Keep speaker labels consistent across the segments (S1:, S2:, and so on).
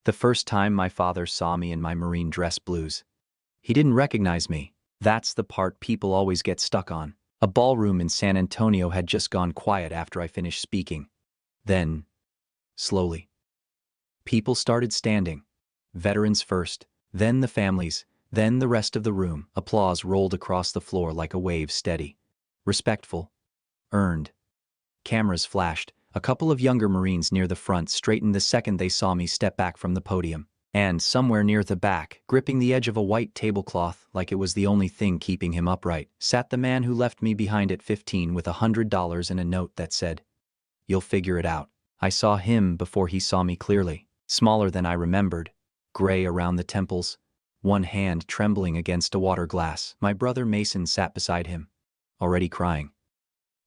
S1: The first time my father saw me in my marine dress blues. He didn't recognize me. That's the part people always get stuck on. A ballroom in San Antonio had just gone quiet after I finished speaking. Then, slowly, people started standing. Veterans first, then the families, then the rest of the room. Applause rolled across the floor like a wave, steady, respectful, earned. Cameras flashed. A couple of younger Marines near the front straightened the second they saw me step back from the podium. And somewhere near the back, gripping the edge of a white tablecloth like it was the only thing keeping him upright, sat the man who left me behind at 15 with $100 and a note that said, "You'll figure it out." I saw him before he saw me clearly. Smaller than I remembered, gray around the temples, one hand trembling against a water glass. My brother Mason sat beside him, already crying.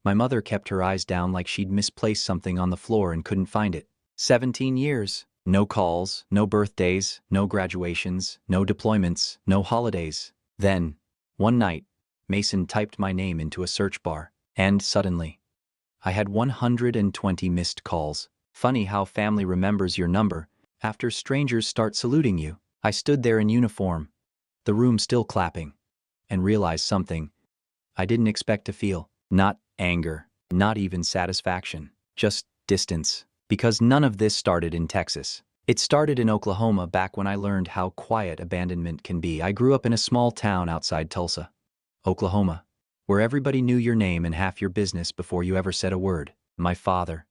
S1: My mother kept her eyes down like she'd misplaced something on the floor and couldn't find it. 17 years. No calls, no birthdays, no graduations, no deployments, no holidays. Then, one night, Mason typed my name into a search bar, and suddenly, I had 120 missed calls. Funny how family remembers your number after strangers start saluting you. I stood there in uniform, the room still clapping, and realized something I didn't expect to feel. Not anger, not even satisfaction, just distance. Because none of this started in Texas. It started in Oklahoma back when I learned how quiet abandonment can be. I grew up in a small town outside Tulsa, Oklahoma, where everybody knew your name and half your business before you ever said a word. My father,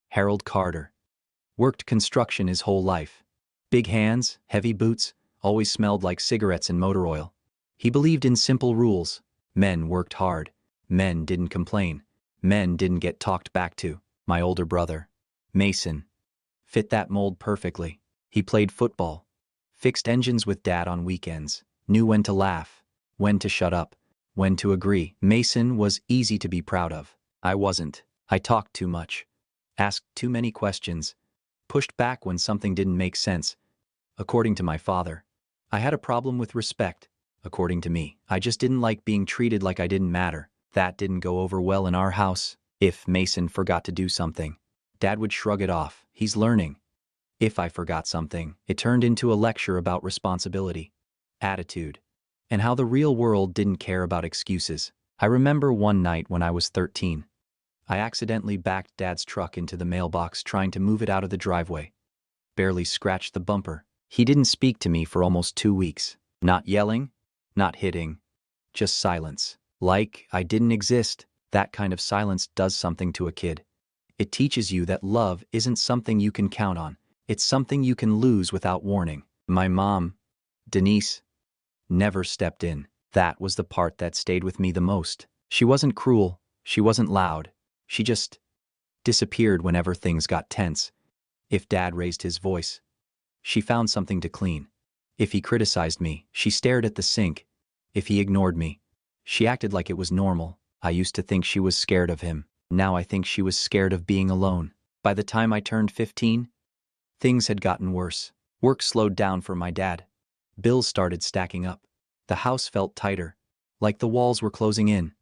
S1: Harold Carter, worked construction his whole life. Big hands, heavy boots, always smelled like cigarettes and motor oil. He believed in simple rules. Men worked hard. Men didn't complain. Men didn't get talked back to. My older brother, Mason, fit that mold perfectly. He played football, fixed engines with Dad on weekends, knew when to laugh, when to shut up, when to agree. Mason was easy to be proud of. I wasn't. I talked too much, asked too many questions, pushed back when something didn't make sense. According to my father, I had a problem with respect. According to me, I just didn't like being treated like I didn't matter. That didn't go over well in our house. If Mason forgot to do something, Dad would shrug it off. He's learning. If I forgot something, it turned into a lecture about responsibility, attitude, and how the real world didn't care about excuses. I remember one night when I was 13. I accidentally backed Dad's truck into the mailbox trying to move it out of the driveway. Barely scratched the bumper. He didn't speak to me for almost 2 weeks. Not yelling, not hitting, just silence. Like I didn't exist. That kind of silence does something to a kid. It teaches you that love isn't something you can count on. It's something you can lose without warning. My mom, Denise, never stepped in. That was the part that stayed with me the most. She wasn't cruel. She wasn't loud. She just disappeared whenever things got tense. If Dad raised his voice, she found something to clean. If he criticized me, she stared at the sink. If he ignored me, she acted like it was normal. I used to think she was scared of him. Now I think she was scared of being alone. By the time I turned 15, things had gotten worse. Work slowed down for my dad. Bills started stacking up. The house felt tighter, like the walls were closing in.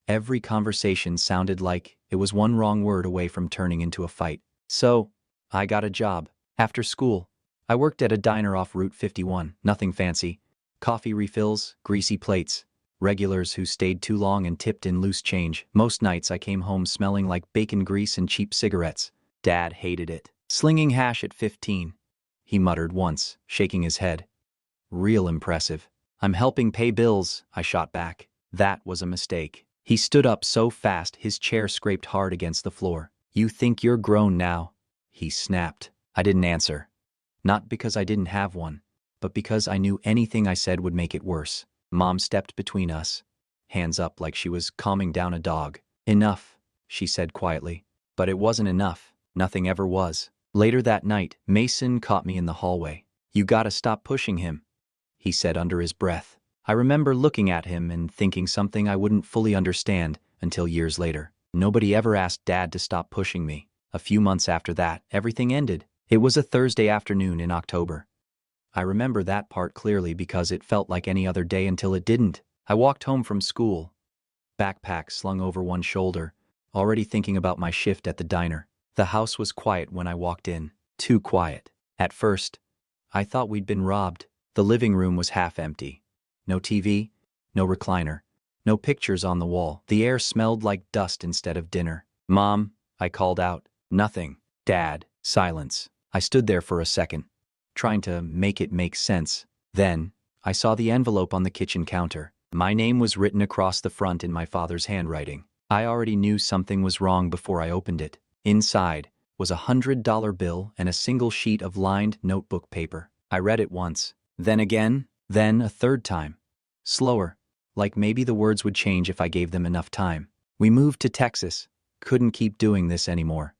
S1: Every conversation sounded like it was one wrong word away from turning into a fight. So, I got a job. After school, I worked at a diner off Route 51. Nothing fancy. Coffee refills, greasy plates. Regulars who stayed too long and tipped in loose change. Most nights I came home smelling like bacon grease and cheap cigarettes. Dad hated it. Slinging hash at 15, he muttered once, shaking his head. Real impressive. I'm helping pay bills, I shot back. That was a mistake. He stood up so fast his chair scraped hard against the floor. You think you're grown now? He snapped. I didn't answer. Not because I didn't have one, but because I knew anything I said would make it worse. Mom stepped between us, hands up like she was calming down a dog. Enough, she said quietly. But it wasn't enough. Nothing ever was. Later that night, Mason caught me in the hallway. You gotta stop pushing him, he said under his breath. I remember looking at him and thinking something I wouldn't fully understand until years later. Nobody ever asked Dad to stop pushing me. A few months after that, everything ended. It was a Thursday afternoon in October. I remember that part clearly because it felt like any other day until it didn't. I walked home from school, backpack slung over one shoulder, already thinking about my shift at the diner. The house was quiet when I walked in. Too quiet. At first, I thought we'd been robbed. The living room was half empty. No TV, no recliner, no pictures on the wall. The air smelled like dust instead of dinner. "Mom," I called out. "Nothing." "Dad." Silence. I stood there for a second, trying to make it make sense. Then, I saw the envelope on the kitchen counter. My name was written across the front in my father's handwriting. I already knew something was wrong before I opened it. Inside was a $100 bill and a single sheet of lined notebook paper. I read it once, then again, then a third time. Slower, like maybe the words would change if I gave them enough time. "We moved to Texas. Couldn't keep doing this anymore.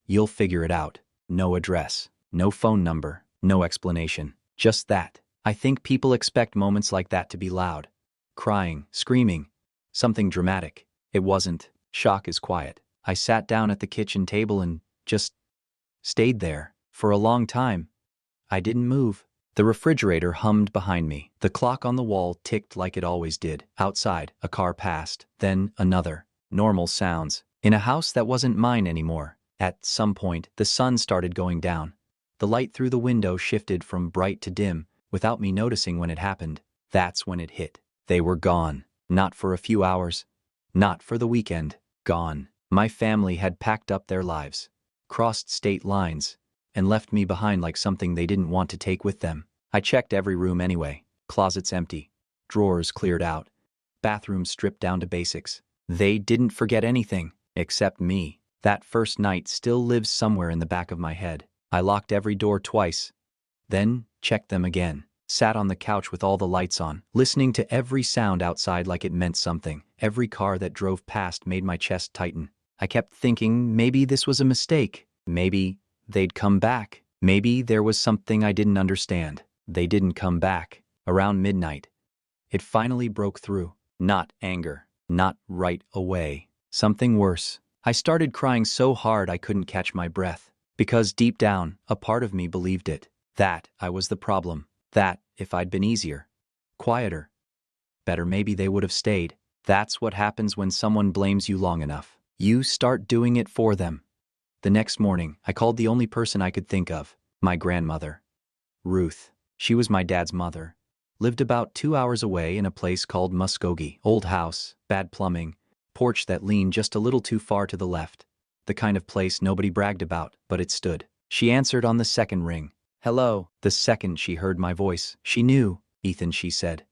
S1: You'll figure it out." No address, no phone number, no explanation. Just that. I think people expect moments like that to be loud. Crying, screaming, something dramatic. It wasn't. Shock is quiet. I sat down at the kitchen table and just stayed there. For a long time. I didn't move. The refrigerator hummed behind me. The clock on the wall ticked like it always did. Outside, a car passed, then another. Normal sounds. In a house that wasn't mine anymore. At some point, the sun started going down. The light through the window shifted from bright to dim, without me noticing when it happened. That's when it hit. They were gone. Not for a few hours. Not for the weekend. Gone. My family had packed up their lives, crossed state lines, and left me behind like something they didn't want to take with them. I checked every room anyway. Closets empty. Drawers cleared out. Bathrooms stripped down to basics. They didn't forget anything, except me. That first night still lives somewhere in the back of my head. I locked every door twice, then checked them again. Sat on the couch with all the lights on, listening to every sound outside like it meant something. Every car that drove past made my chest tighten. I kept thinking maybe this was a mistake. Maybe they'd come back. Maybe there was something I didn't understand. They didn't come back. Around midnight, it finally broke through. Not anger. Not right away. Something worse. I started crying so hard I couldn't catch my breath. Because deep down, a part of me believed it. That I was the problem. That, if I'd been easier, quieter, better, maybe they would have stayed. That's what happens when someone blames you long enough. You start doing it for them. The next morning, I called the only person I could think of. My grandmother. Ruth. She was my dad's mother. Lived about 2 hours away in a place called Muskogee. Old house, bad plumbing, porch that leaned just a little too far to the left. The kind of place nobody bragged about, but it stood. She answered on the second ring. "Hello." The second she heard my voice, she knew. "Ethan," she said.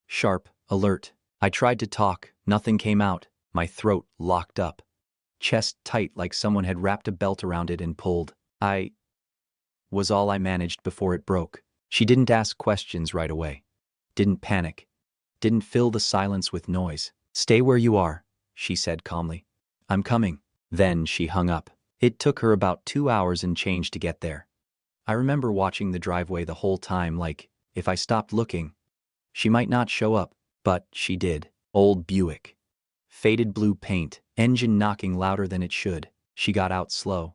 S1: Sharp, alert. I tried to talk, nothing came out. My throat locked up. Chest tight like someone had wrapped a belt around it and pulled. "I" was all I managed before it broke. She didn't ask questions right away. Didn't panic. Didn't fill the silence with noise. "Stay where you are," she said calmly. "I'm coming." Then she hung up. It took her about 2 hours and change to get there. I remember watching the driveway the whole time, like, if I stopped looking, she might not show up, but she did. Old Buick. Faded blue paint, engine knocking louder than it should. She got out slow,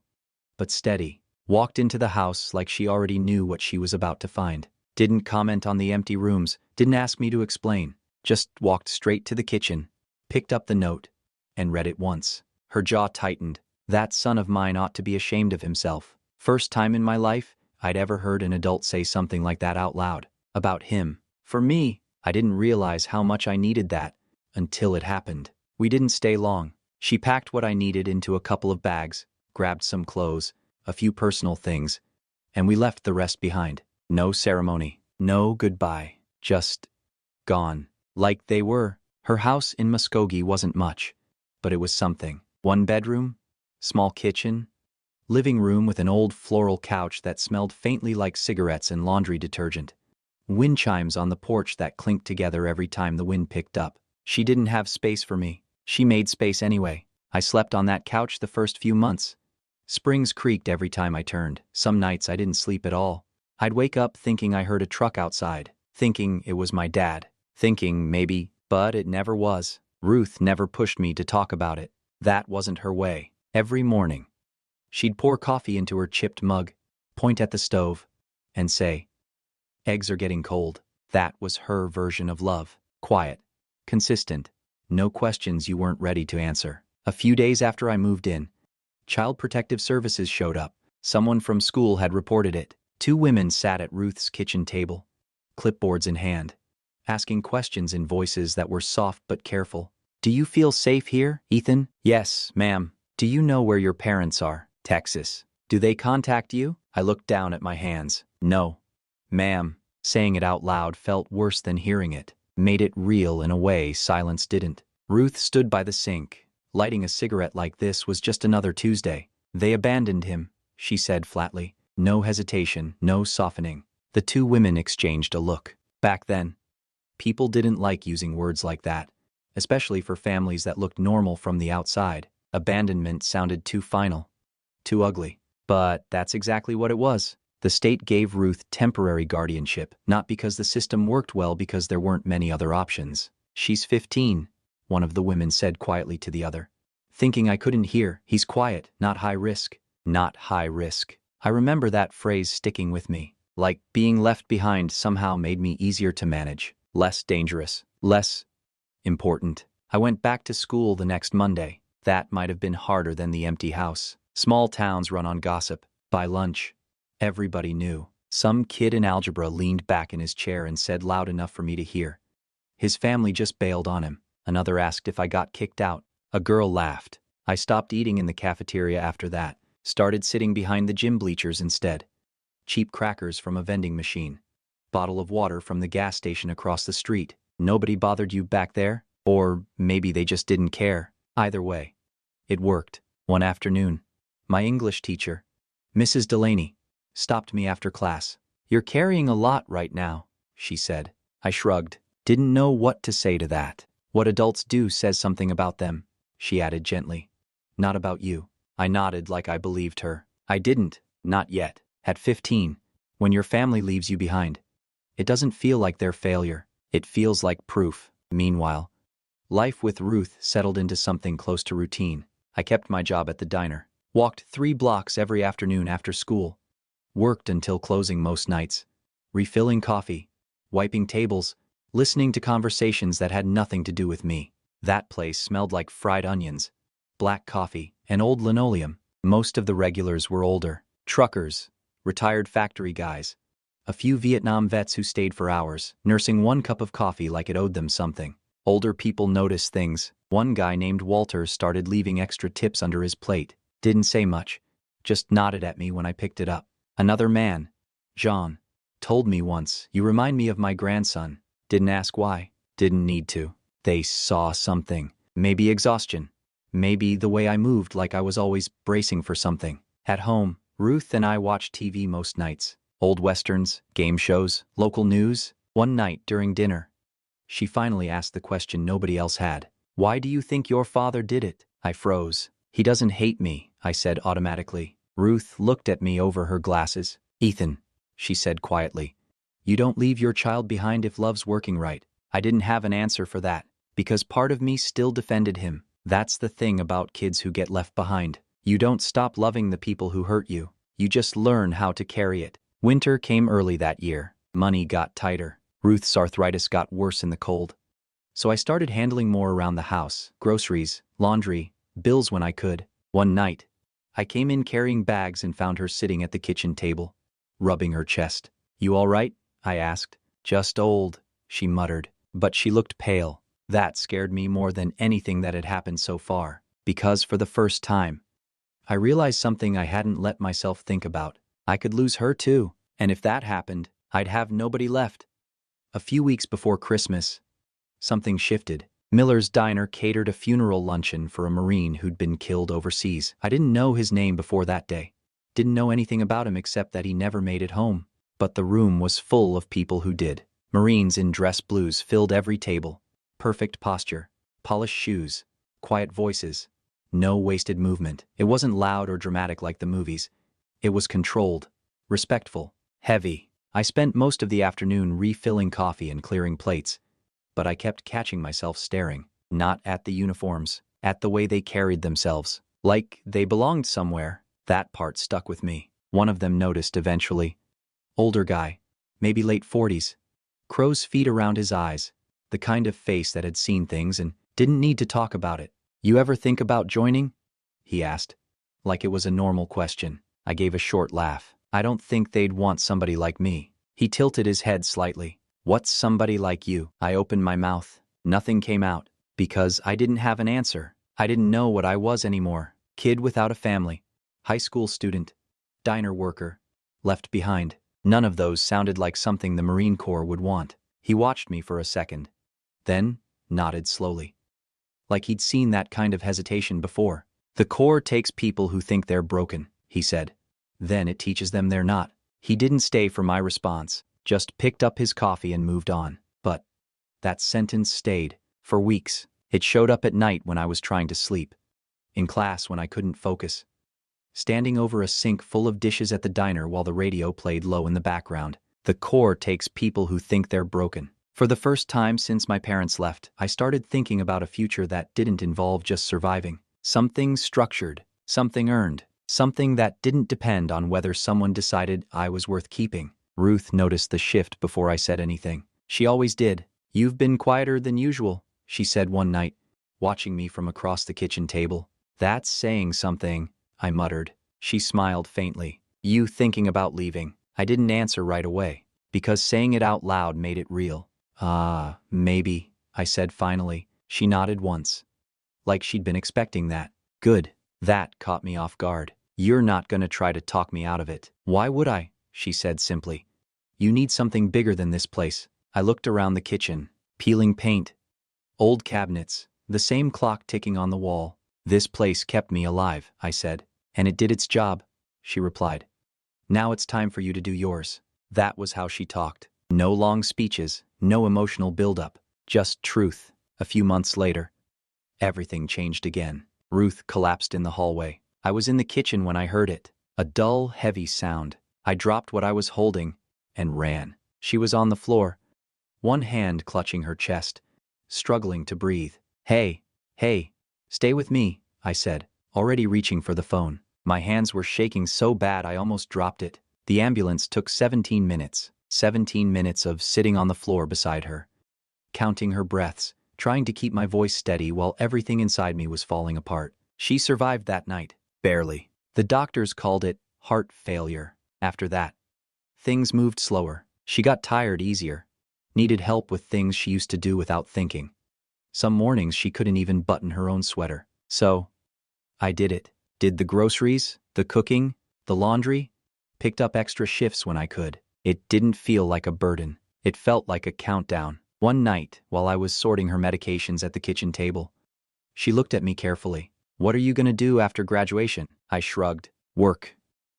S1: but steady. Walked into the house like she already knew what she was about to find. Didn't comment on the empty rooms, didn't ask me to explain. Just walked straight to the kitchen, picked up the note, and read it once. Her jaw tightened. That son of mine ought to be ashamed of himself. First time in my life I'd ever heard an adult say something like that out loud. About him. For me, I didn't realize how much I needed that until it happened. We didn't stay long. She packed what I needed into a couple of bags, grabbed some clothes, a few personal things, and we left the rest behind. No ceremony, no goodbye, just gone. Like they were. Her house in Muskogee wasn't much, but it was something. 1 bedroom, small kitchen, living room with an old floral couch that smelled faintly like cigarettes and laundry detergent. Wind chimes on the porch that clinked together every time the wind picked up. She didn't have space for me. She made space anyway. I slept on that couch the first few months. Springs creaked every time I turned. Some nights I didn't sleep at all. I'd wake up thinking I heard a truck outside, thinking it was my dad, thinking maybe, but it never was. Ruth never pushed me to talk about it. That wasn't her way. Every morning, she'd pour coffee into her chipped mug, point at the stove, and say, "Eggs are getting cold." That was her version of love. Quiet, consistent, no questions you weren't ready to answer. A few days after I moved in, Child Protective Services showed up. Someone from school had reported it. Two women sat at Ruth's kitchen table, clipboards in hand, asking questions in voices that were soft but careful. "Do you feel safe here, Ethan?" "Yes, ma'am." "Do you know where your parents are?" "Texas." "Do they contact you?" I looked down at my hands. "No, ma'am." Saying it out loud felt worse than hearing it. Made it real in a way silence didn't. Ruth stood by the sink. Lighting a cigarette like this was just another Tuesday. "They abandoned him," she said flatly. No hesitation, no softening. The two women exchanged a look. Back then, people didn't like using words like that, especially for families that looked normal from the outside. Abandonment sounded too final, too ugly. But that's exactly what it was. The state gave Ruth temporary guardianship, not because the system worked well, because there weren't many other options. "She's 15, one of the women said quietly to the other. Thinking I couldn't hear. "He's quiet, not high risk." Not high risk. I remember that phrase sticking with me. Like being left behind somehow made me easier to manage, less dangerous, less important. I went back to school the next Monday. That might have been harder than the empty house. Small towns run on gossip. By lunch, everybody knew. Some kid in algebra leaned back in his chair and said loud enough for me to hear, "His family just bailed on him." Another asked if I got kicked out. A girl laughed. I stopped eating in the cafeteria after that, started sitting behind the gym bleachers instead. Cheap crackers from a vending machine. Bottle of water from the gas station across the street. Nobody bothered you back there? Or maybe they just didn't care. Either way, it worked. One afternoon, my English teacher, Mrs. Delaney, stopped me after class. "You're carrying a lot right now," she said. I shrugged. Didn't know what to say to that. "What adults do says something about them," she added gently. "Not about you." I nodded like I believed her. I didn't, not yet. At 15, when your family leaves you behind, it doesn't feel like their failure. It feels like proof. Meanwhile, life with Ruth settled into something close to routine. I kept my job at the diner, walked 3 blocks every afternoon after school, worked until closing most nights, refilling coffee, wiping tables, listening to conversations that had nothing to do with me. That place smelled like fried onions, black coffee, and old linoleum. Most of the regulars were older. Truckers, retired factory guys, a few Vietnam vets who stayed for hours, nursing one cup of coffee like it owed them something. Older people noticed things. One guy named Walter started leaving extra tips under his plate. Didn't say much, just nodded at me when I picked it up. Another man, Jean, told me once, "You remind me of my grandson." Didn't ask why. Didn't need to. They saw something. Maybe exhaustion. Maybe the way I moved, like I was always bracing for something. At home, Ruth and I watched TV most nights. Old westerns, game shows, local news. One night during dinner, she finally asked the question nobody else had. "Why do you think your father did it?" I froze. "He doesn't hate me," I said automatically. Ruth looked at me over her glasses. "Ethan," she said quietly, "you don't leave your child behind if love's working right." I didn't have an answer for that, because part of me still defended him. That's the thing about kids who get left behind. You don't stop loving the people who hurt you. You just learn how to carry it. Winter came early that year. Money got tighter. Ruth's arthritis got worse in the cold. So I started handling more around the house, groceries, laundry, bills when I could. One night, I came in carrying bags and found her sitting at the kitchen table, rubbing her chest. "You all right?" I asked. "Just old," she muttered, but she looked pale. That scared me more than anything that had happened so far, because for the first time, I realized something I hadn't let myself think about. I could lose her too, and if that happened, I'd have nobody left. A few weeks before Christmas, something shifted. Miller's Diner catered a funeral luncheon for a Marine who'd been killed overseas. I didn't know his name before that day. Didn't know anything about him except that he never made it home. But the room was full of people who did. Marines in dress blues filled every table. Perfect posture, polished shoes, quiet voices, no wasted movement. It wasn't loud or dramatic like the movies. It was controlled, respectful, heavy. I spent most of the afternoon refilling coffee and clearing plates, but I kept catching myself staring, not at the uniforms, at the way they carried themselves, like they belonged somewhere. That part stuck with me. One of them noticed eventually. Older guy, maybe late 40s, crow's feet around his eyes, the kind of face that had seen things and didn't need to talk about it. "You ever think about joining?" he asked, like it was a normal question. I gave a short laugh. I don't think they'd want somebody like me. He tilted his head slightly. What's somebody like you? I opened my mouth. Nothing came out. Because I didn't have an answer. I didn't know what I was anymore. Kid without a family. High school student. Diner worker. Left behind. None of those sounded like something the Marine Corps would want. He watched me for a second. Then, nodded slowly. Like he'd seen that kind of hesitation before. The Corps takes people who think they're broken, he said. Then it teaches them they're not. He didn't stay for my response, just picked up his coffee and moved on. But that sentence stayed. For weeks. It showed up at night when I was trying to sleep. In class when I couldn't focus. Standing over a sink full of dishes at the diner while the radio played low in the background. The Corps takes people who think they're broken. For the first time since my parents left, I started thinking about a future that didn't involve just surviving. Something structured, something earned, something that didn't depend on whether someone decided I was worth keeping. Ruth noticed the shift before I said anything. She always did. You've been quieter than usual, she said one night, watching me from across the kitchen table. That's saying something, I muttered. She smiled faintly. You thinking about leaving? I didn't answer right away, because saying it out loud made it real. Maybe, I said finally. She nodded once. Like she'd been expecting that. Good. That caught me off guard. You're not gonna try to talk me out of it. Why would I? She said simply. You need something bigger than this place. I looked around the kitchen. Peeling paint. Old cabinets. The same clock ticking on the wall. This place kept me alive, I said. And it did its job, she replied. Now it's time for you to do yours. That was how she talked. No long speeches, no emotional buildup, just truth. A few months later, everything changed again. Ruth collapsed in the hallway. I was in the kitchen when I heard it. A dull, heavy sound. I dropped what I was holding and ran. She was on the floor, one hand clutching her chest, struggling to breathe. Hey, stay with me, I said, already reaching for the phone. My hands were shaking so bad I almost dropped it. The ambulance took 17 minutes. 17 minutes of sitting on the floor beside her, counting her breaths, trying to keep my voice steady while everything inside me was falling apart. She survived that night, barely. The doctors called it heart failure. After that, things moved slower. She got tired easier, needed help with things she used to do without thinking. Some mornings she couldn't even button her own sweater. So, I did it. Did the groceries, the cooking, the laundry, picked up extra shifts when I could. It didn't feel like a burden. It felt like a countdown. One night, while I was sorting her medications at the kitchen table, she looked at me carefully. What are you gonna do after graduation? I shrugged. Work.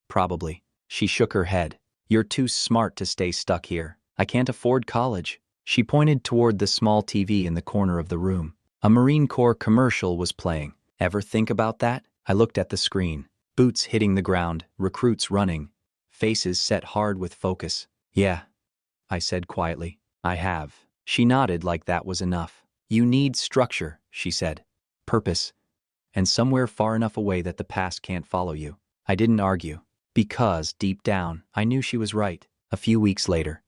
S1: Probably. She shook her head. You're too smart to stay stuck here. I can't afford college. She pointed toward the small TV in the corner of the room. A Marine Corps commercial was playing. Ever think about that? I looked at the screen. Boots hitting the ground, recruits running, faces set hard with focus. Yeah, I said quietly. I have. She nodded like that was enough. You need structure, she said. Purpose. And somewhere far enough away that the past can't follow you. I didn't argue. Because, deep down, I knew she was right. A few weeks later,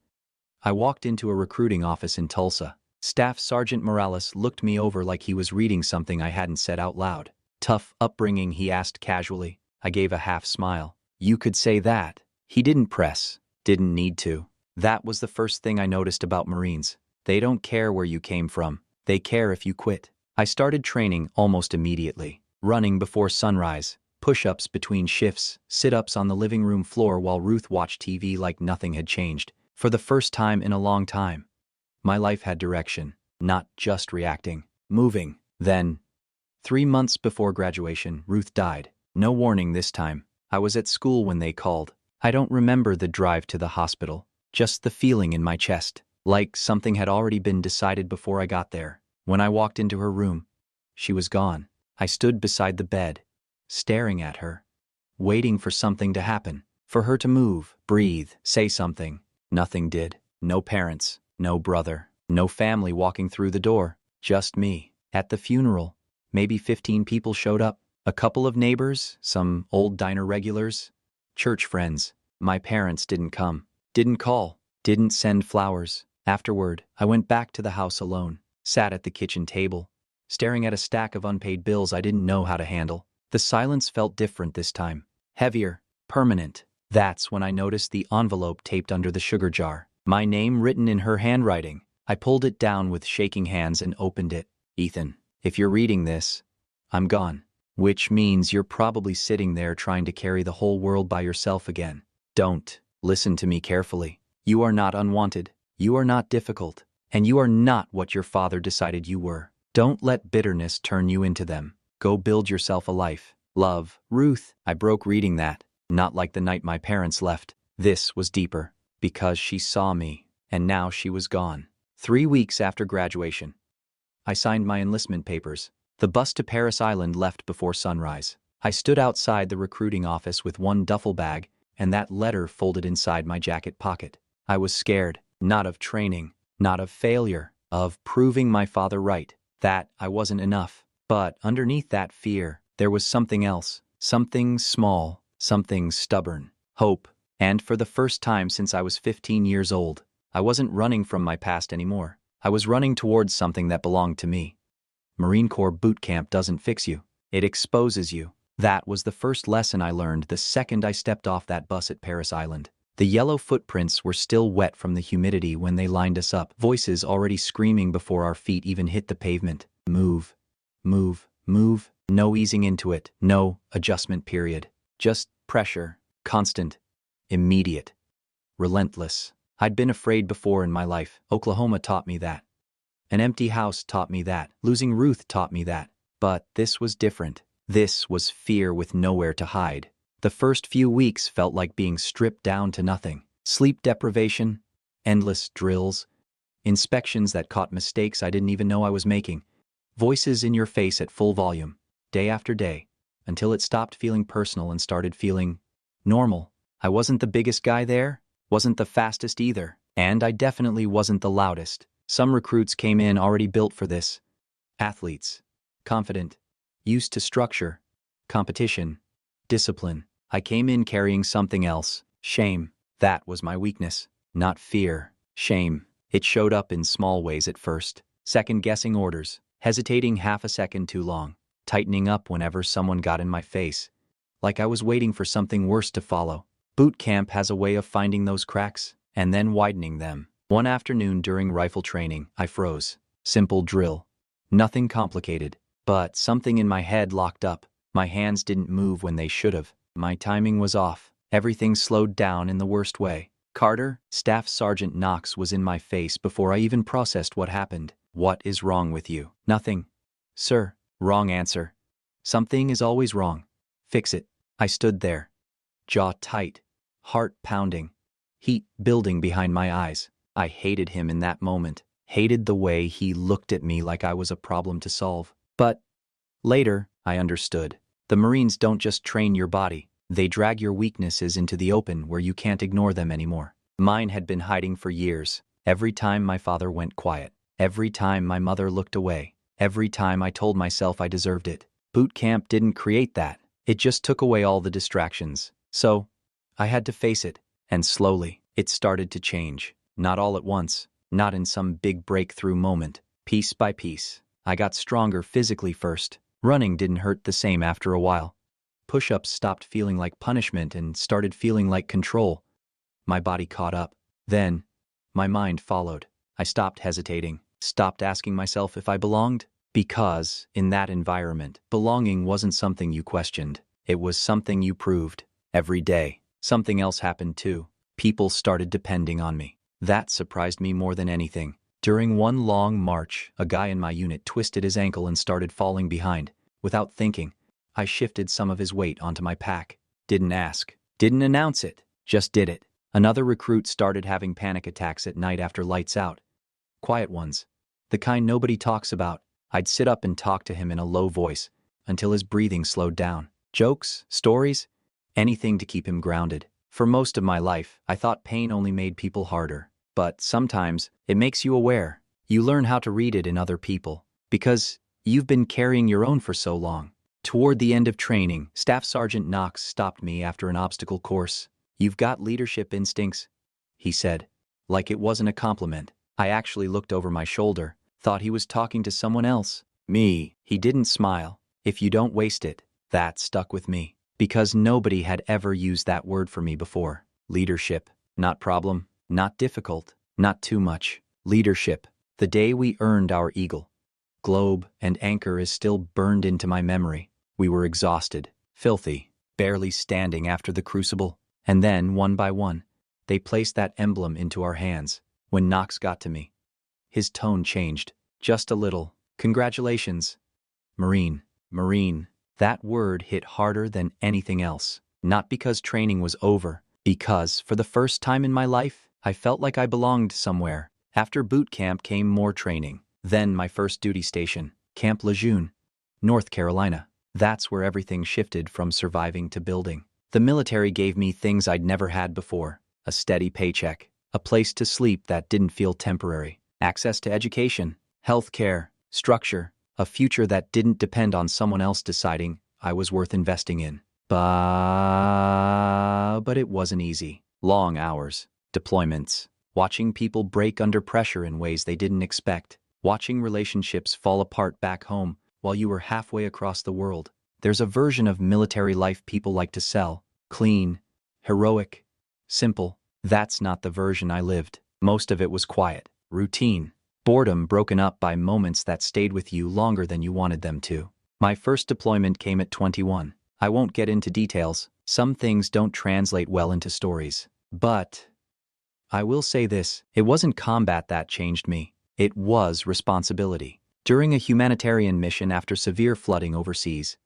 S1: I walked into a recruiting office in Tulsa. Staff Sergeant Morales looked me over like he was reading something I hadn't said out loud. Tough upbringing, he asked casually. I gave a half smile. You could say that. He didn't press. Didn't need to. That was the first thing I noticed about Marines. They don't care where you came from. They care if you quit. I started training almost immediately. Running before sunrise, push-ups between shifts, sit-ups on the living room floor while Ruth watched TV like nothing had changed. For the first time in a long time, my life had direction, not just reacting, moving. Then, 3 months before graduation, Ruth died. No warning this time. I was at school when they called. I don't remember the drive to the hospital, just the feeling in my chest, like something had already been decided before I got there. When I walked into her room, she was gone. I stood beside the bed, staring at her, waiting for something to happen, for her to move, breathe, say something. Nothing did. No parents, no brother, no family walking through the door, just me. At the funeral, maybe 15 people showed up. A couple of neighbors, some old diner regulars, church friends. My parents didn't come, didn't call, didn't send flowers. Afterward, I went back to the house alone, sat at the kitchen table, staring at a stack of unpaid bills I didn't know how to handle. The silence felt different this time, heavier, permanent. That's when I noticed the envelope taped under the sugar jar. My name written in her handwriting. I pulled it down with shaking hands and opened it. Ethan, if you're reading this, I'm gone. Which means you're probably sitting there trying to carry the whole world by yourself again. Don't. Listen to me carefully. You are not unwanted. You are not difficult. And you are not what your father decided you were. Don't let bitterness turn you into them. Go build yourself a life. Love, Ruth. I broke reading that. Not like the night my parents left. This was deeper. Because she saw me. And now she was gone. 3 weeks after graduation, I signed my enlistment papers. The bus to Paris Island left before sunrise. I stood outside the recruiting office with one duffel bag and that letter folded inside my jacket pocket. I was scared, not of training, not of failure, of proving my father right, that I wasn't enough. But underneath that fear, there was something else, something small, something stubborn, hope. And for the first time since I was 15 years old, I wasn't running from my past anymore. I was running towards something that belonged to me. Marine Corps boot camp doesn't fix you. It exposes you. That was the first lesson I learned the second I stepped off that bus at Paris Island. The yellow footprints were still wet from the humidity when they lined us up, voices already screaming before our feet even hit the pavement. Move. Move. Move. No easing into it. No adjustment period. Just pressure. Constant. Immediate. Relentless. I'd been afraid before in my life. Oklahoma taught me that. An empty house taught me that. Losing Ruth taught me that. But this was different. This was fear with nowhere to hide. The first few weeks felt like being stripped down to nothing. Sleep deprivation, endless drills, inspections that caught mistakes I didn't even know I was making, voices in your face at full volume, day after day, until it stopped feeling personal and started feeling normal. I wasn't the biggest guy there, wasn't the fastest either, and I definitely wasn't the loudest. Some recruits came in already built for this. Athletes, confident, used to structure, competition, discipline. I came in carrying something else, shame. That was my weakness, not fear, shame. It showed up in small ways at first, second-guessing orders, hesitating half a second too long, tightening up whenever someone got in my face, like I was waiting for something worse to follow. Boot camp has a way of finding those cracks and then widening them. One afternoon during rifle training, I froze. Simple drill. Nothing complicated. But something in my head locked up. My hands didn't move when they should have. My timing was off. Everything slowed down in the worst way. Carter, Staff Sergeant Knox, was in my face before I even processed what happened. What is wrong with you? Nothing. Sir. Wrong answer. Something is always wrong. Fix it. I stood there. Jaw tight. Heart pounding. Heat building behind my eyes. I hated him in that moment. Hated the way he looked at me like I was a problem to solve. But later, I understood. The Marines don't just train your body. They drag your weaknesses into the open where you can't ignore them anymore. Mine had been hiding for years. Every time my father went quiet. Every time my mother looked away. Every time I told myself I deserved it. Boot camp didn't create that. It just took away all the distractions. So, I had to face it. And slowly, it started to change. Not all at once. Not in some big breakthrough moment. Piece by piece. I got stronger physically first. Running didn't hurt the same after a while. Push-ups stopped feeling like punishment and started feeling like control. My body caught up. Then, my mind followed. I stopped hesitating, stopped asking myself if I belonged. Because, in that environment, belonging wasn't something you questioned. It was something you proved. Every day. Something else happened too. People started depending on me. That surprised me more than anything. During one long march, a guy in my unit twisted his ankle and started falling behind. Without thinking, I shifted some of his weight onto my pack. Didn't ask. Didn't announce it. Just did it. Another recruit started having panic attacks at night after lights out. Quiet ones. The kind nobody talks about. I'd sit up and talk to him in a low voice until his breathing slowed down. Jokes, stories, anything to keep him grounded. For most of my life, I thought pain only made people harder. But sometimes, it makes you aware. You learn how to read it in other people. Because you've been carrying your own for so long. Toward the end of training, Staff Sergeant Knox stopped me after an obstacle course. "You've got leadership instincts," he said. Like it wasn't a compliment. I actually looked over my shoulder, thought he was talking to someone else. Me. He didn't smile. "If you don't waste it." That stuck with me. because nobody had ever used that word for me before. Leadership. Not problem, not difficult, not too much. Leadership. The day we earned our eagle, globe, and anchor is still burned into my memory. We were exhausted, filthy, barely standing after the crucible. And then, one by one, they placed that emblem into our hands. When Knox got to me, his tone changed, just a little. Congratulations. Marine. Marine. That word hit harder than anything else. Not because training was over, because, for the first time in my life, I felt like I belonged somewhere. After boot camp came more training. Then my first duty station, Camp Lejeune, North Carolina. That's where everything shifted from surviving to building. The military gave me things I'd never had before. A steady paycheck, a place to sleep that didn't feel temporary, access to education, health care, structure, a future that didn't depend on someone else deciding I was worth investing in. But it wasn't easy. Long hours, deployments, watching people break under pressure in ways they didn't expect, watching relationships fall apart back home while you were halfway across the world. There's a version of military life people like to sell. Clean, heroic, simple. That's not the version I lived. Most of it was quiet, routine, boredom broken up by moments that stayed with you longer than you wanted them to. My first deployment came at 21. I won't get into details. Some things don't translate well into stories. But I will say this, it wasn't combat that changed me. It was responsibility. During a humanitarian mission after severe flooding overseas,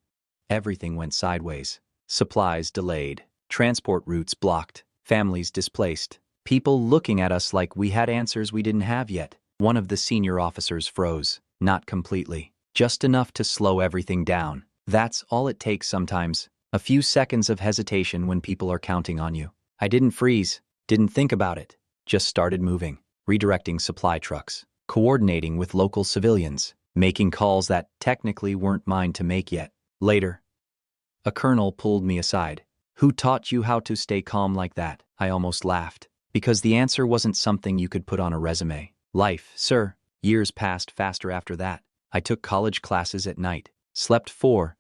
S1: everything went sideways. Supplies delayed, transport routes blocked, families displaced, people looking at us like we had answers we didn't have yet. One of the senior officers froze, not completely, just enough to slow everything down. That's all it takes sometimes. A few seconds of hesitation when people are counting on you. I didn't freeze, didn't think about it, just started moving, redirecting supply trucks, coordinating with local civilians, making calls that technically weren't mine to make yet. Later, a colonel pulled me aside. Who taught you how to stay calm like that? I almost laughed, because the answer wasn't something you could put on a resume. Life, sir. Years passed faster after that. I took college classes at night, slept 4,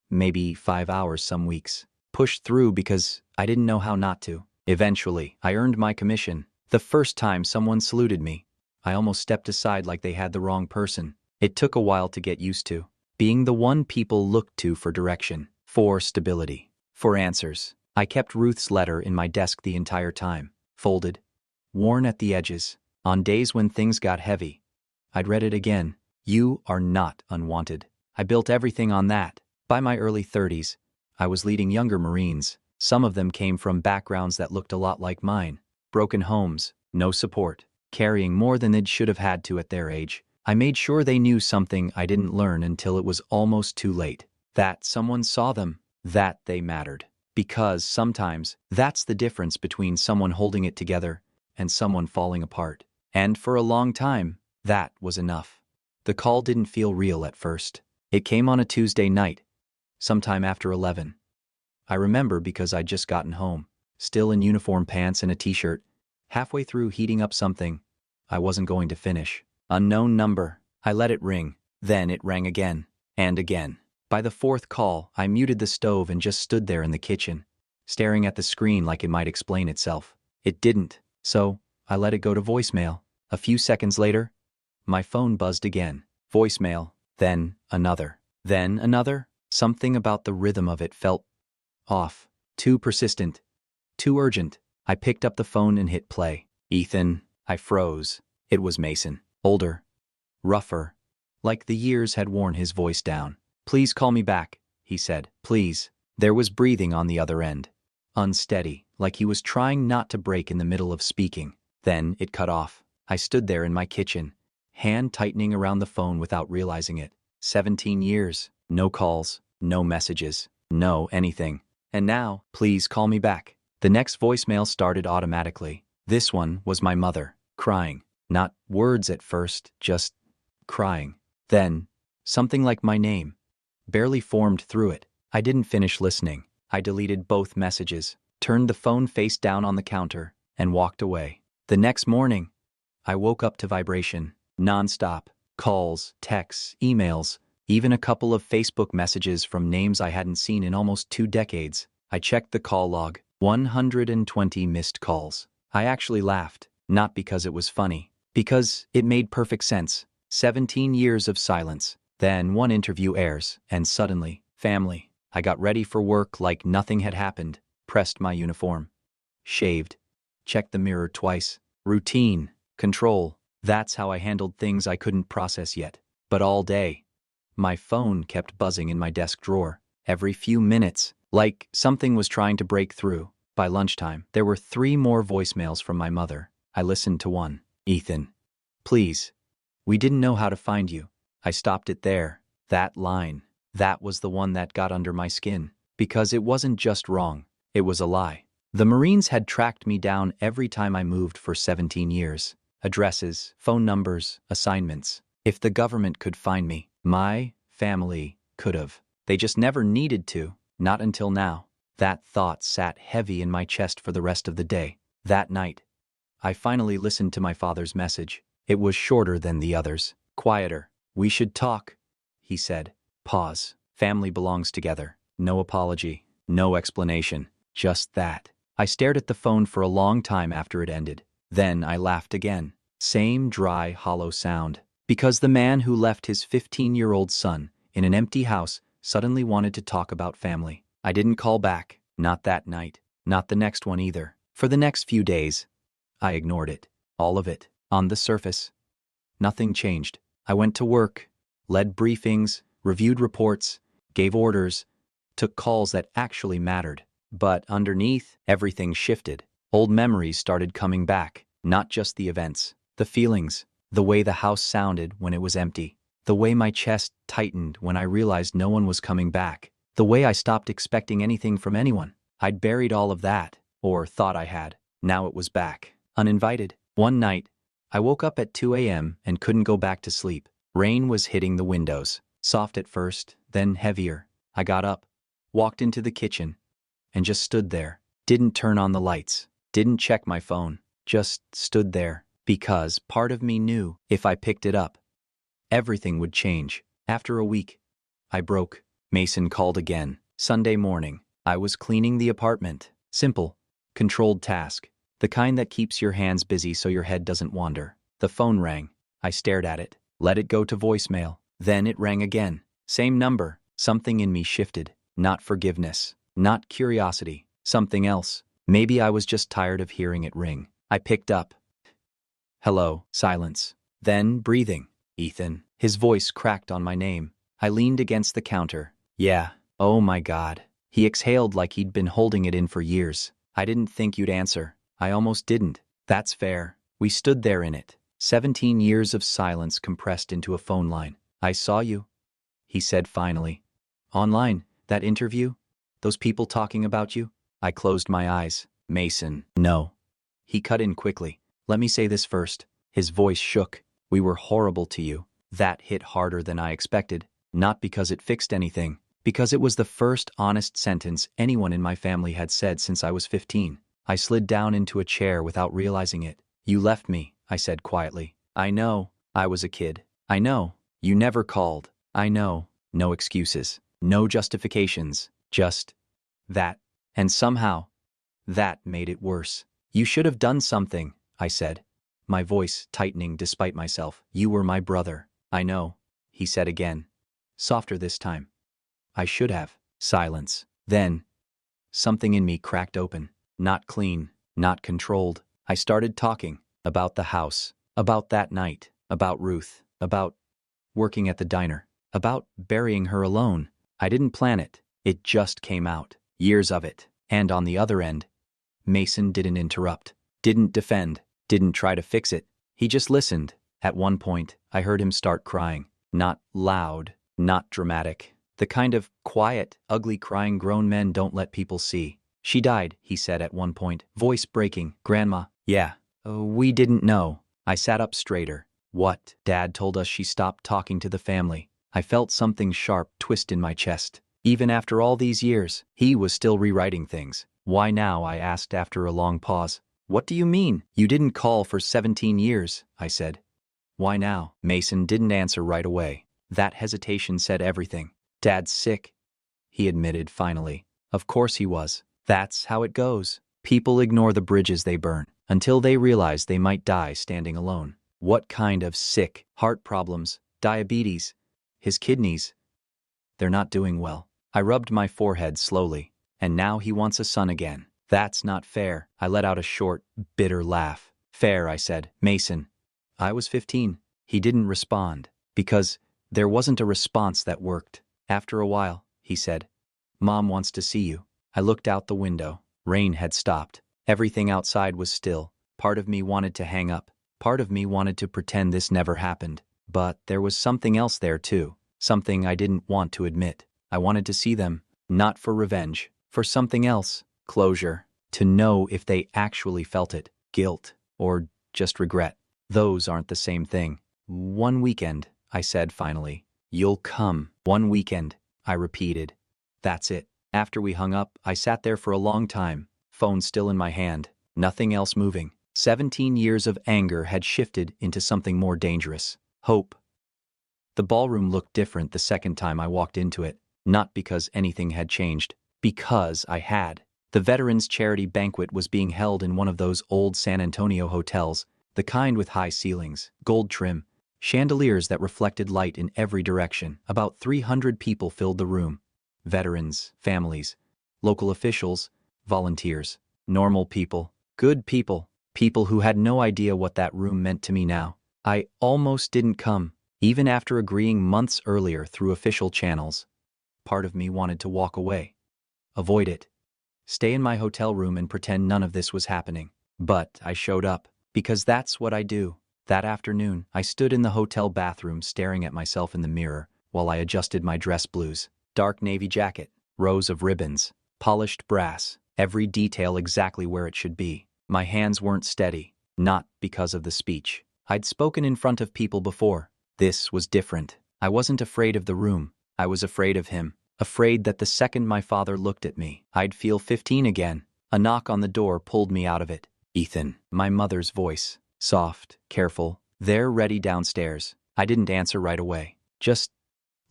S1: maybe 5 hours some weeks, pushed through because I didn't know how not to. Eventually, I earned my commission. The first time someone saluted me, I almost stepped aside like they had the wrong person. It took a while to get used to, being the one people looked to for direction, for stability, for answers. I kept Ruth's letter in my desk the entire time, folded, worn at the edges. On days when things got heavy, I'd read it again. You are not unwanted. I built everything on that. By my early 30s, I was leading younger Marines. Some of them came from backgrounds that looked a lot like mine. Broken homes, no support, carrying more than they should have had to at their age. I made sure they knew something I didn't learn until it was almost too late. That someone saw them, that they mattered. Because sometimes, that's the difference between someone holding it together and someone falling apart. And for a long time, that was enough. The call didn't feel real at first. It came on a Tuesday night, sometime after 11. I remember because I'd just gotten home, still in uniform pants and a t-shirt, halfway through heating up something I wasn't going to finish. Unknown number. I let it ring. Then it rang again, and again. By the 4th call, I muted the stove and just stood there in the kitchen, staring at the screen like it might explain itself. It didn't, so I let it go to voicemail. A few seconds later, my phone buzzed again. Voicemail, then another, then another. Something about the rhythm of it felt off, too persistent, too urgent. I picked up the phone and hit play. Ethan. I froze. It was Mason. Older, rougher, like the years had worn his voice down. Please call me back, he said. Please. There was breathing on the other end. Unsteady, like he was trying not to break in the middle of speaking. Then it cut off. I stood there in my kitchen, hand tightening around the phone without realizing it. 17 years. No calls, no messages, no anything. And now, please call me back. The next voicemail started automatically. This one was my mother, crying. Not words at first, just crying. Then, something like my name, barely formed through it. I didn't finish listening. I deleted both messages, turned the phone face down on the counter, and walked away. The next morning, I woke up to vibration, nonstop, calls, texts, emails, Even a couple of Facebook messages from names I hadn't seen in almost 2 decades. I checked the call log. 120 missed calls. I actually laughed, not because it was funny, because it made perfect sense. 17 years of silence. Then one interview airs, and suddenly, family. I got ready for work like nothing had happened, pressed my uniform. Shaved. Checked the mirror twice. Routine. Control. That's how I handled things I couldn't process yet. But all day, my phone kept buzzing in my desk drawer. Every few minutes, like something was trying to break through. By lunchtime, there were 3 more voicemails from my mother. I listened to one. Ethan. Please. We didn't know how to find you. I stopped it there. That line. That was the one that got under my skin. Because it wasn't just wrong. It was a lie. The Marines had tracked me down every time I moved for 17 years. Addresses, phone numbers, assignments. If the government could find me, my family could have. They just never needed to. Not until now. That thought sat heavy in my chest for the rest of the day. That night, I finally listened to my father's message. It was shorter than the others. Quieter. We should talk, he said. Pause. Family belongs together. No apology. No explanation. Just that. I stared at the phone for a long time after it ended. Then I laughed again. Same dry, hollow sound. Because the man who left his 15-year-old son in an empty house suddenly wanted to talk about family. I didn't call back. Not that night. Not the next one either. For the next few days, I ignored it. All of it. On the surface, nothing changed. I went to work, led briefings, reviewed reports, gave orders, took calls that actually mattered. But underneath, everything shifted. Old memories started coming back. Not just the events, the feelings, the way the house sounded when it was empty, the way my chest tightened when I realized no one was coming back, the way I stopped expecting anything from anyone. I'd buried all of that, or thought I had. Now it was back, uninvited. One night, I woke up at 2 a.m. and couldn't go back to sleep. Rain was hitting the windows, soft at first, then heavier. I got up, walked into the kitchen, and just stood there. Didn't turn on the lights, didn't check my phone, just stood there. Because part of me knew if I picked it up, everything would change. After a week, I broke. Mason called again. Sunday morning, I was cleaning the apartment. Simple, controlled task. The kind that keeps your hands busy so your head doesn't wander. The phone rang. I stared at it, let it go to voicemail. Then it rang again. Same number. Something in me shifted. Not forgiveness, not curiosity, something else. Maybe I was just tired of hearing it ring. I picked up. Hello, silence. Then breathing. Ethan. His voice cracked on my name. I leaned against the counter. Yeah. Oh my God. He exhaled like he'd been holding it in for years. I didn't think you'd answer. I almost didn't. That's fair. We stood there in it. 17 years of silence compressed into a phone line. I saw you, he said finally. Online, that interview? Those people talking about you? I closed my eyes. Mason. No. He cut in quickly. Let me say this first. His voice shook. We were horrible to you. That hit harder than I expected. Not because it fixed anything. Because it was the first honest sentence anyone in my family had said since I was 15. I slid down into a chair without realizing it. You left me, I said quietly. I know. I was a kid. I know. You never called. I know. No excuses. No justifications. Just that. And somehow, that made it worse. You should have done something, I said, my voice tightening despite myself. You were my brother. I know, he said again, softer this time. I should have. Silence. Then, something in me cracked open. Not clean, not controlled. I started talking about the house, about that night, about Ruth, about working at the diner, about burying her alone. I didn't plan it. It just came out. Years of it. And on the other end, Mason didn't interrupt, didn't defend, didn't try to fix it. He just listened. At one point, I heard him start crying. Not loud, not dramatic. The kind of quiet, ugly crying grown men don't let people see. She died, he said at one point, voice breaking. Grandma. Yeah. We didn't know. I sat up straighter. What? Dad told us she stopped talking to the family. I felt something sharp twist in my chest. Even after all these years, he was still rewriting things. Why now? I asked after a long pause. What do you mean? You didn't call for 17 years, I said. Why now? Mason didn't answer right away. That hesitation said everything. "Dad's sick," he admitted finally. Of course he was. That's how it goes. People ignore the bridges they burn until they realize they might die standing alone. What kind of sick? Heart problems, diabetes, his kidneys. They're not doing well. I rubbed my forehead slowly. And now he wants a son again. That's not fair. I let out a short, bitter laugh. Fair, I said. Mason. I was 15. He didn't respond. Because there wasn't a response that worked. After a while, he said, "Mom wants to see you." I looked out the window. Rain had stopped. Everything outside was still. Part of me wanted to hang up. Part of me wanted to pretend this never happened. But there was something else there too. Something I didn't want to admit. I wanted to see them. Not for revenge. For something else. Closure. To know if they actually felt it. Guilt. Or just regret. Those aren't the same thing. "One weekend," I said finally. "You'll come." "One weekend," I repeated. That's it. After we hung up, I sat there for a long time, phone still in my hand, nothing else moving. 17 years of anger had shifted into something more dangerous. Hope. The ballroom looked different the second time I walked into it, not because anything had changed, because I had. The Veterans Charity Banquet was being held in one of those old San Antonio hotels, the kind with high ceilings, gold trim, chandeliers that reflected light in every direction. About 300 people filled the room. Veterans, families, local officials, volunteers, normal people, good people, people who had no idea what that room meant to me now. I almost didn't come, even after agreeing months earlier through official channels. Part of me wanted to walk away, avoid it, stay in my hotel room and pretend none of this was happening. But I showed up, because that's what I do. That afternoon, I stood in the hotel bathroom staring at myself in the mirror while I adjusted my dress blues. Dark navy jacket, rows of ribbons, polished brass, every detail exactly where it should be. My hands weren't steady, not because of the speech. I'd spoken in front of people before. This was different. I wasn't afraid of the room. I was afraid of him. Afraid that the second my father looked at me, I'd feel 15 again. A knock on the door pulled me out of it. "Ethan." My mother's voice. Soft, careful. "They're ready downstairs." I didn't answer right away. Just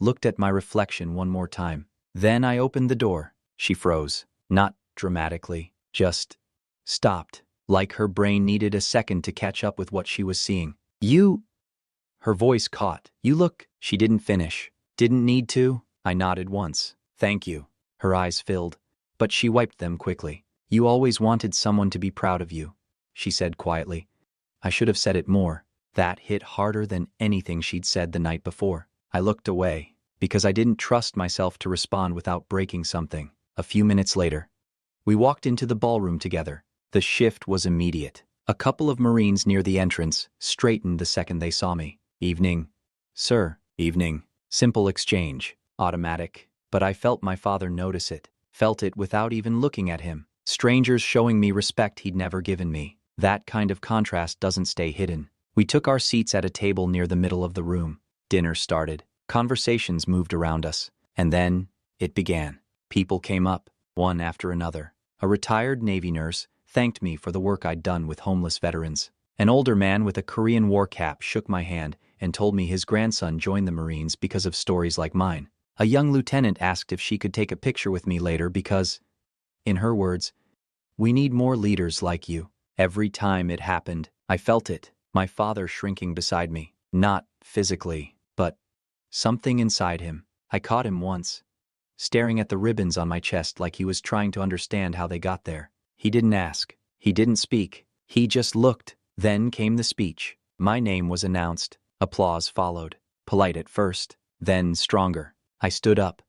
S1: looked at my reflection one more time. Then I opened the door. She froze. Not dramatically. Just stopped. Like her brain needed a second to catch up with what she was seeing. "You..." Her voice caught. "You look..." She didn't finish. "Didn't need to?" I nodded once. "Thank you." Her eyes filled, but she wiped them quickly. "You always wanted someone to be proud of you," she said quietly. I should have said it more. That hit harder than anything she'd said the night before. I looked away, because I didn't trust myself to respond without breaking something. A few minutes later, we walked into the ballroom together. The shift was immediate. A couple of Marines near the entrance straightened the second they saw me. "Evening." "Sir." "Evening." Simple exchange. Automatic. But I felt my father notice it. Felt it without even looking at him. Strangers showing me respect he'd never given me. That kind of contrast doesn't stay hidden. We took our seats at a table near the middle of the room. Dinner started. Conversations moved around us. And then, it began. People came up, one after another. A retired Navy nurse thanked me for the work I'd done with homeless veterans. An older man with a Korean War cap shook my hand and told me his grandson joined the Marines because of stories like mine. A young lieutenant asked if she could take a picture with me later because, in her words, "We need more leaders like you." Every time it happened, I felt it. My father shrinking beside me. Not physically, but something inside him. I caught him once, staring at the ribbons on my chest like he was trying to understand how they got there. He didn't ask. He didn't speak. He just looked. Then came the speech. My name was announced. Applause followed. Polite at first, then stronger. I stood up,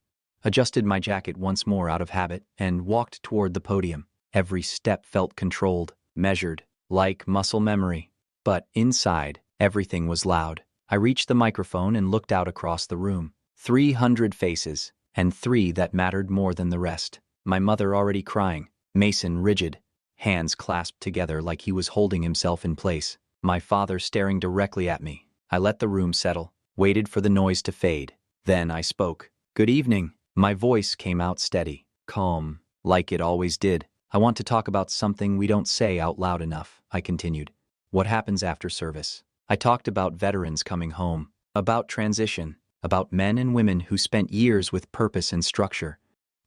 S1: adjusted my jacket once more out of habit, and walked toward the podium. Every step felt controlled, measured, like muscle memory. But inside, everything was loud. I reached the microphone and looked out across the room. 300 faces, and 3 that mattered more than the rest. My mother already crying, Mason rigid, hands clasped together like he was holding himself in place. My father staring directly at me. I let the room settle, waited for the noise to fade. Then I spoke. "Good evening." My voice came out steady, calm, like it always did. "I want to talk about something we don't say out loud enough," I continued. "What happens after service?" I talked about veterans coming home, about transition, about men and women who spent years with purpose and structure,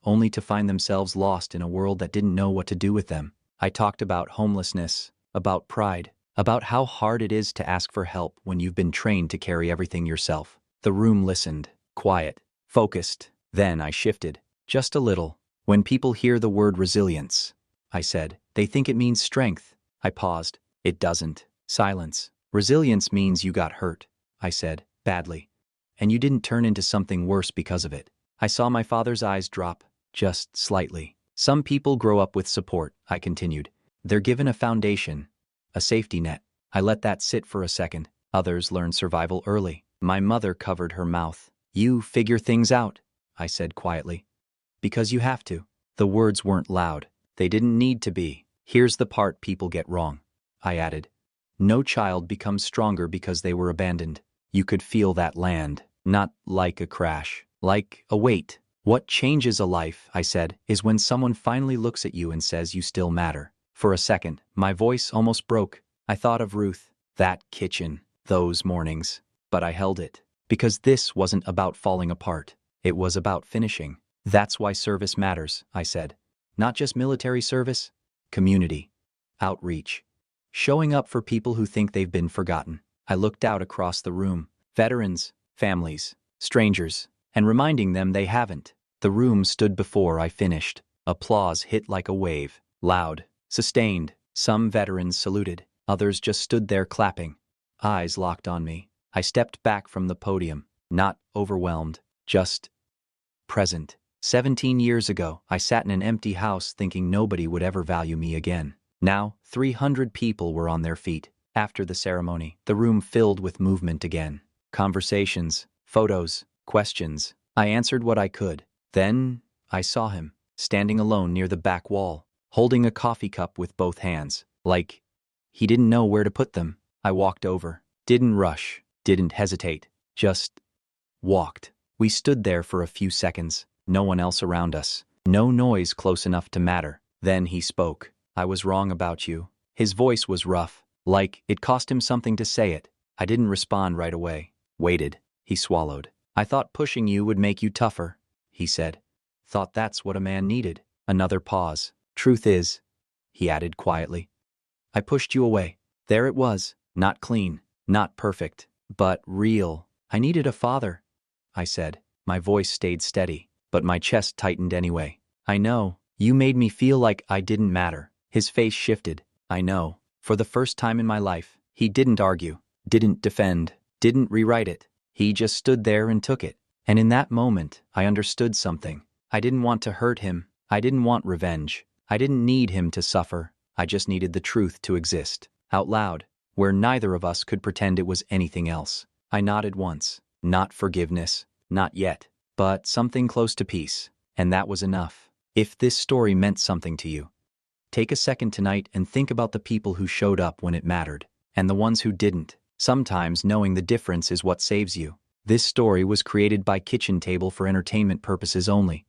S1: only to find themselves lost in a world that didn't know what to do with them. I talked about homelessness, about pride, about how hard it is to ask for help when you've been trained to carry everything yourself. The room listened, quiet, focused. Then I shifted, just a little. When people hear the word resilience, I said, they think it means strength. I paused. It doesn't. Silence. Resilience means you got hurt, I said, badly. And you didn't turn into something worse because of it. I saw my father's eyes drop, just slightly. Some people grow up with support, I continued. They're given a foundation, a safety net. I let that sit for a second. Others learn survival early. My mother covered her mouth. You figure things out, I said quietly. Because you have to. The words weren't loud. They didn't need to be. Here's the part people get wrong, I added. No child becomes stronger because they were abandoned. You could feel that land, not like a crash, like a weight. What changes a life, I said, is when someone finally looks at you and says you still matter. For a second, my voice almost broke. I thought of Ruth, that kitchen, those mornings. But I held it. Because this wasn't about falling apart. It was about finishing. That's why service matters, I said. Not just military service, community, outreach. Showing up for people who think they've been forgotten. I looked out across the room. Veterans, families, strangers, and reminding them they haven't. The room stood before I finished. Applause hit like a wave, loud, sustained. Some veterans saluted, others just stood there clapping. Eyes locked on me. I stepped back from the podium, not overwhelmed, just present. 17 years ago, I sat in an empty house thinking nobody would ever value me again. Now, 300 people were on their feet. After the ceremony, the room filled with movement again. Conversations, photos, questions. I answered what I could. Then, I saw him, standing alone near the back wall, holding a coffee cup with both hands, like he didn't know where to put them. I walked over, didn't rush, didn't hesitate, just walked. We stood there for a few seconds, no one else around us, no noise close enough to matter. Then he spoke. I was wrong about you. His voice was rough, like it cost him something to say it. I didn't respond right away. Waited. He swallowed. I thought pushing you would make you tougher, he said. Thought that's what a man needed. Another pause. Truth is, he added quietly, I pushed you away. There it was, not clean, not perfect, but real. I needed a father, I said. My voice stayed steady, but my chest tightened anyway. I know, you made me feel like I didn't matter. His face shifted. I know. For the first time in my life, he didn't argue, didn't defend, didn't rewrite it. He just stood there and took it. And in that moment, I understood something. I didn't want to hurt him. I didn't want revenge. I didn't need him to suffer. I just needed the truth to exist, out loud, where neither of us could pretend it was anything else. I nodded once. Not forgiveness, not yet, but something close to peace. And that was enough. If this story meant something to you, take a second tonight and think about the people who showed up when it mattered, and the ones who didn't. Sometimes knowing the difference is what saves you. This story was created by Kitchen Table for entertainment purposes only.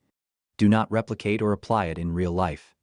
S1: Do not replicate or apply it in real life.